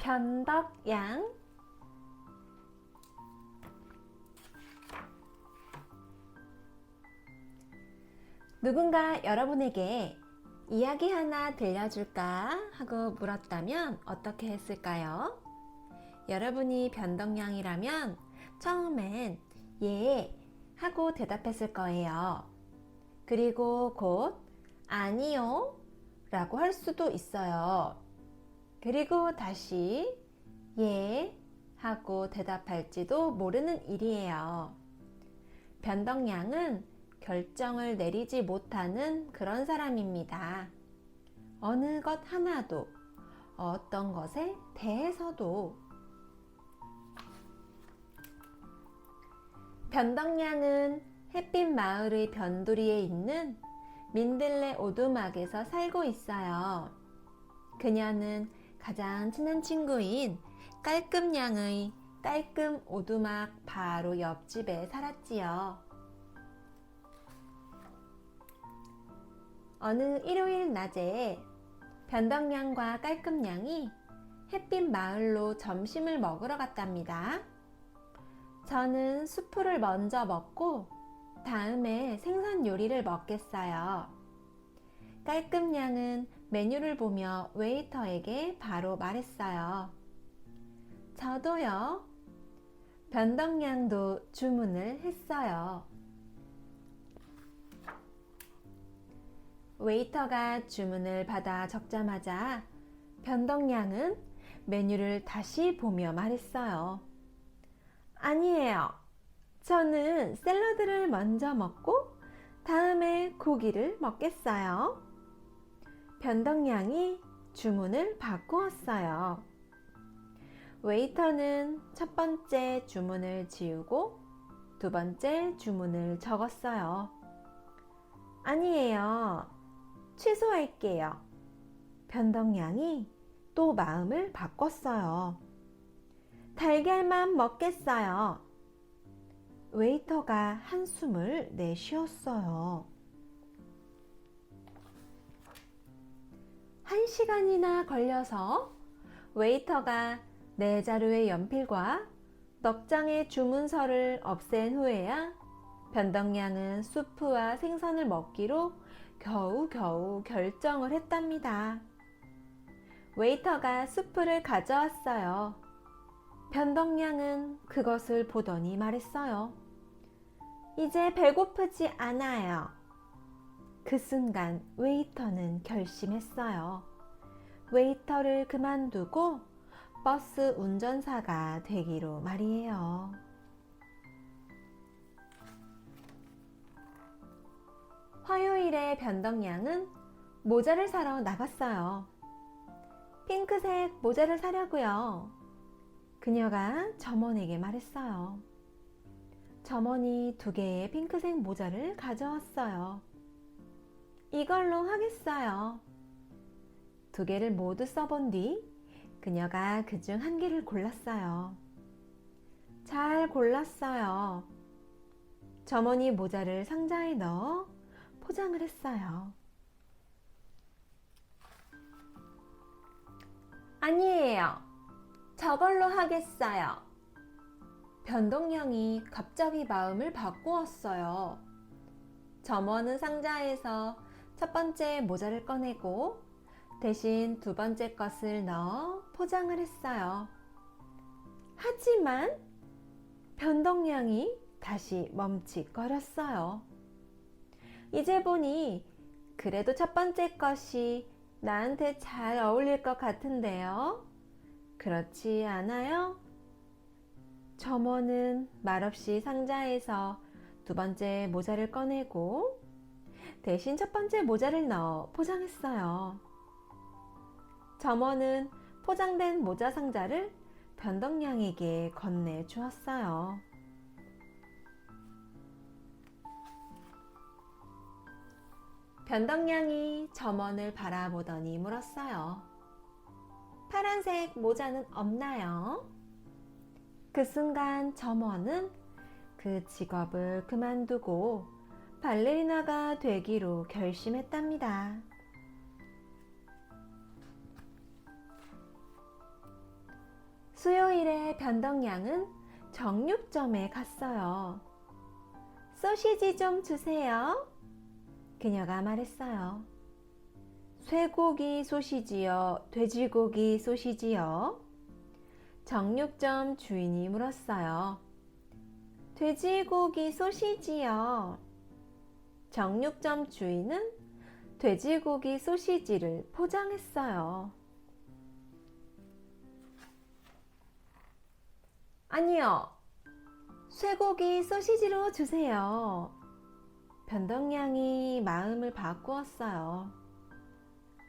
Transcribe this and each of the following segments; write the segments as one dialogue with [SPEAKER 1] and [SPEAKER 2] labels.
[SPEAKER 1] 변덕양. 누군가 여러분에게 이야기 하나 들려줄까 하고 물었다면 어떻게 했을까요? 여러분이 변덕양이라면 처음엔 예 하고 대답했을 거예요. 그리고 곧 아니요 라고 할 수도 있어요. 그리고 다시 예 하고 대답할지도 모르는 일이에요. 변덕양은 결정을 내리지 못하는 그런 사람입니다. 어느 것 하나도, 어떤 것에 대해서도. 변덕양은 햇빛 마을의 변두리에 있는 민들레 오두막에서 살고 있어요. 그녀는 가장 친한 친구인 깔끔양의 깔끔 오두막 바로 옆집에 살았지요. 어느 일요일 낮에 변덕양과 깔끔양이 햇빛 마을로 점심을 먹으러 갔답니다. 저는 수프를 먼저 먹고 다음에 생선 요리를 먹겠어요. 깔끔양은 메뉴를 보며 웨이터에게 바로 말했어요. 저도요. 변덕양도 주문을 했어요. 웨이터가 주문을 받아 적자마자 변덕양은 메뉴를 다시 보며 말했어요. 아니에요. 저는 샐러드를 먼저 먹고 다음에 고기를 먹겠어요. 변덕양이 주문을 바꾸었어요. 웨이터는 첫 번째 주문을 지우고 두 번째 주문을 적었어요. 아니에요. 취소할게요. 변덕양이 또 마음을 바꿨어요. 달걀만 먹겠어요. 웨이터가 한숨을 내쉬었어요. 1시간이나 걸려서 웨이터가 네 자루의 연필과 넉 장의 주문서를 없앤 후에야 변덕양은 수프와 생선을 먹기로 겨우겨우 결정을 했답니다. 웨이터가 수프를 가져왔어요. 변덕양은 그것을 보더니 말했어요. 이제 배고프지 않아요. 그 순간 웨이터는 결심했어요. 웨이터를 그만두고 버스 운전사가 되기로 말이에요. 화요일에 변덕양은 모자를 사러 나갔어요. 핑크색 모자를 사려고요. 그녀가 점원에게 말했어요. 점원이 2개의 핑크색 모자를 가져왔어요. 이걸로 하겠어요. 2개를 모두 써본 뒤 그녀가 그중 1개를 골랐어요. 잘 골랐어요. 점원이 모자를 상자에 넣어 포장을 했어요. 아니에요. 저걸로 하겠어요. 변덕양이 갑자기 마음을 바꾸었어요. 점원은 상자에서 첫 번째 모자를 꺼내고 대신 두 번째 것을 넣어 포장을 했어요. 하지만 변덕양이 다시 멈칫거렸어요. 이제 보니 그래도 첫 번째 것이 나한테 잘 어울릴 것 같은데요. 그렇지 않아요? 점원은 말없이 상자에서 두 번째 모자를 꺼내고 대신 첫 번째 모자를 넣어 포장했어요. 점원은 포장된 모자 상자를 변덕양에게 건네주었어요. 변덕양이 점원을 바라보더니 물었어요. 파란색 모자는 없나요? 그 순간 점원은 그 직업을 그만두고 발레리나가 되기로 결심했답니다. 그렇게 변덕량은 정육점에 갔어요. 소시지 좀 주세요. 그녀가 말했어요. 쇠고기 소시지요, 돼지고기 소시지요? 정육점 주인이 물었어요. 돼지고기 소시지요. 정육점 주인은 돼지고기 소시지를 포장했어요. 아니요, 쇠고기 소시지로 주세요. 변덕량이 마음을 바꾸었어요.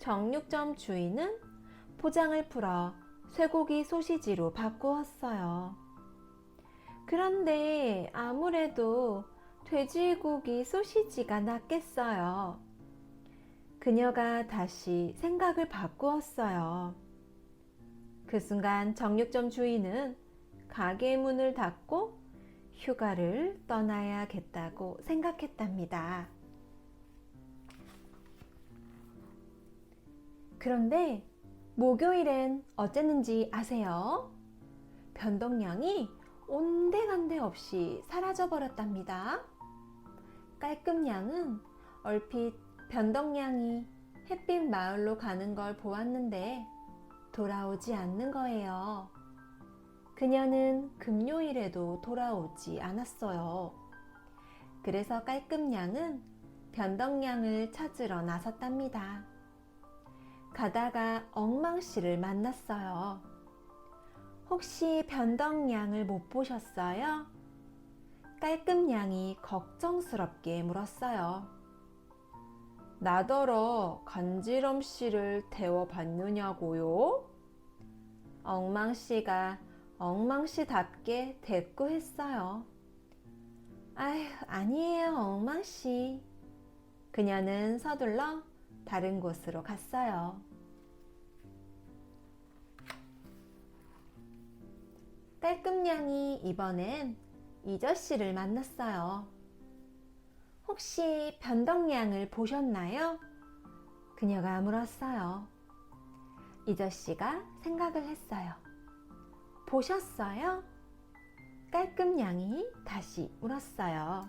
[SPEAKER 1] 정육점 주인은 포장을 풀어 쇠고기 소시지로 바꾸었어요. 그런데 아무래도 돼지고기 소시지가 낫겠어요. 그녀가 다시 생각을 바꾸었어요. 그 순간 정육점 주인은 가게 문을 닫고 휴가를 떠나야겠다고 생각했답니다. 그런데 목요일엔 어쨌는지 아세요? 변덕량이 온데간데 없이 사라져 버렸답니다. 깔끔양은 얼핏 변덕량이 햇빛 마을로 가는 걸 보았는데 돌아오지 않는 거예요. 그녀는 금요일에도 돌아오지 않았어요. 그래서 깔끔양은 변덕량을 찾으러 나섰답니다. 가다가 엉망씨를 만났어요. 혹시 변덕량을 못 보셨어요? 깔끔양이 걱정스럽게 물었어요. 나더러 간지럼씨를 태워봤느냐고요? 엉망씨가 엉망씨답게 대꾸했어요. 아휴, 아니에요, 엉망씨. 그녀는 서둘러 다른 곳으로 갔어요. 깔끔양이 이번엔 이저씨를 만났어요. 혹시 변덕량을 보셨나요? 그녀가 물었어요. 이저씨가 생각을 했어요. 보셨어요? 깔끔양이 다시 물었어요.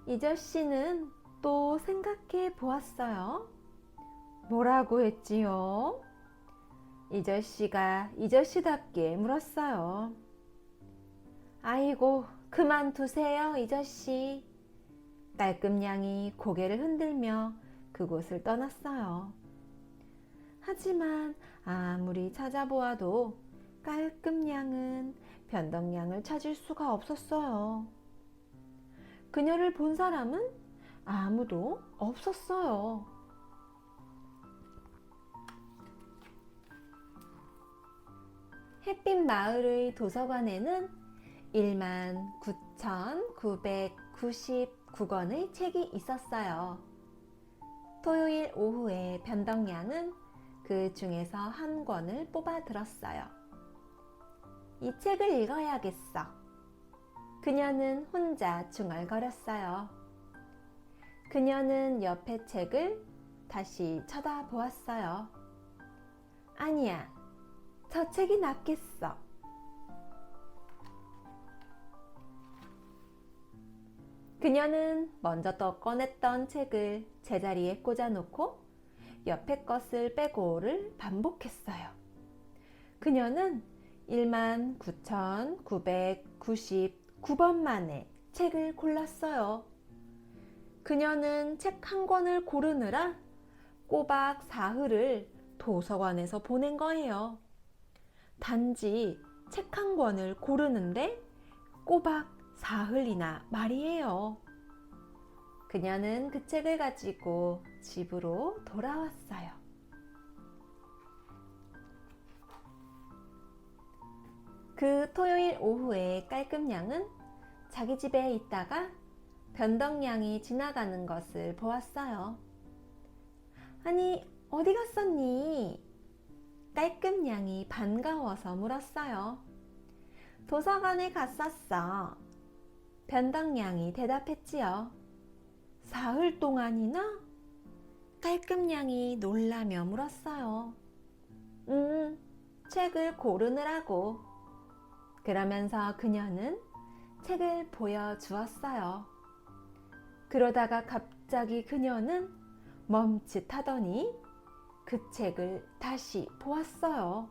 [SPEAKER 1] 이저씨는 또 생각해 보았어요. 뭐라고 했지요? 이저씨가 이저씨답게 물었어요. 아이고, 그만두세요, 이저씨. 깔끔양이 고개를 흔들며 그곳을 떠났어요. 하지만 아무리 찾아보아도 깔끔양은 변덕량을 찾을 수가 없었어요. 그녀를 본 사람은 아무도 없었어요. 햇빛 마을의 도서관에는 19,999권의 책이 있었어요. 토요일 오후에 변덕량은 그 중에서 한 권을 뽑아 들었어요. 이 책을 읽어야겠어. 그녀는 혼자 중얼거렸어요. 그녀는 옆의 책을 다시 쳐다보았어요. 아니야, 저 책이 낫겠어. 그녀는 먼저 또 꺼냈던 책을 제자리에 꽂아놓고 옆에 것을 빼고를 반복했어요. 그녀는 19,999번 만에 책을 골랐어요. 그녀는 책 한 권을 고르느라 꼬박 사흘을 도서관에서 보낸 거예요. 단지 책 한 권을 고르는데 꼬박 사흘이나 말이에요. 그녀는 그 책을 가지고 집으로 돌아왔어요. 그 토요일 오후에 깔끔양은 자기 집에 있다가 변덕량이 지나가는 것을 보았어요. 아니, 어디 갔었니? 깔끔양이 반가워서 물었어요. 도서관에 갔었어. 변덕량이 대답했지요. 사흘 동안이나? 깔끔양이 놀라며 물었어요. 책을 고르느라고. 그러면서 그녀는 책을 보여주었어요. 그러다가 갑자기 그녀는 멈칫하더니 그 책을 다시 보았어요.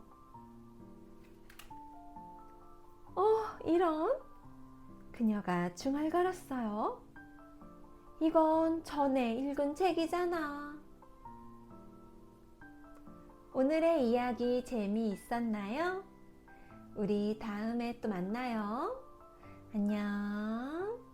[SPEAKER 1] 이런! 그녀가 중얼거렸어요. 이건 전에 읽은 책이잖아. 오늘의 이야기 재미있었나요? 우리 다음에 또 만나요. 안녕.